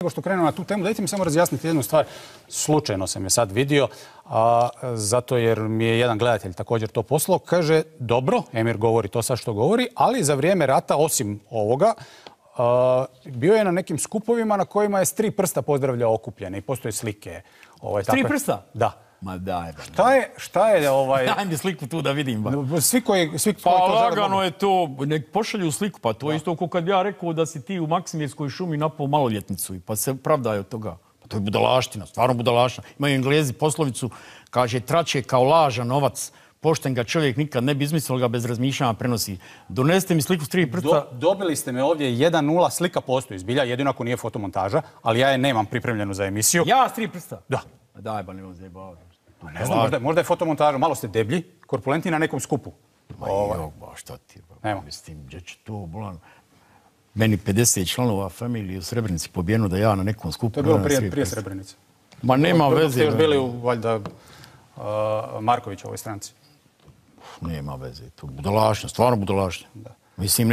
nego što krenemo na tu temu, dajte mi samo razjasniti jednu stvar. Slučajno sam je sad vidio, zato jer mi je jedan gledatelj također to poslao. Kaže, dobro, Emir govori to sad što govori, ali za vrijeme rata, osim ovoga, bio je na nekim skupovima na kojima je s 3 prsta pozdravljao okupljene i postoje slike. S 3 prsta? Da. Ma daj. Šta je Daj mi sliku tu da vidim. Svi koji pa lagano je to, nek pošalju sliku, pa to je isto kao kad bi ja rekao da si ti u Maksimirskoj šumi napao maloljetnicu i pa se pravdaju od toga. Pa to je budalaština, stvarno budalaština. Imaju Englezi poslovicu, kaže, trače kao laža novac, pošten ga čovjek nikad ne bi izmislio, ga bez razmišljanja prenosi. Donesite mi sliku s 3 prsta. Dobili ste me ovdje 1:0, slika postoji zbilja, jedino ako nije fotomontaža, ali ja je nemam pripremljenu za emisiju. Ja s 3 prsta? Da. Daj, ba nemam zajebavati. Ne znam, možda je fotomontaža, malo ste deblji, korpulentni na nekom skupu. Ma jok, ba šta ti, Nema. Mislim, gdje će to, bolan. Meni 50 članova familije u Srebrenici pobijeno da ja na nekom skupu... To je bilo prije Srebrenice. Ma nema veze. Ste još bili u, valjda, Markovićevoj stranci. Nema veze, to budalašnja, stvarno budalašnja. Mislim,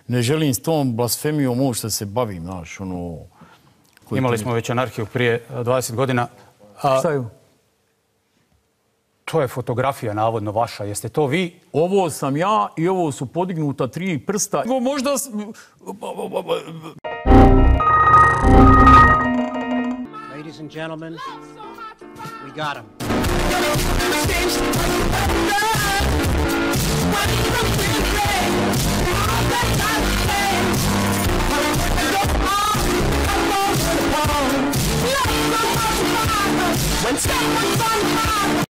ne želim s tom blasfemijom ovo što se bavim, znaš, ono... Imali smo već anarhiju prije 20 godina. Šta je? To je fotografija, navodno, vaša. Jeste to vi? Ovo sam ja i ovo su podignuta 3 prsta. Možda... Ladies and gentlemen, we got him.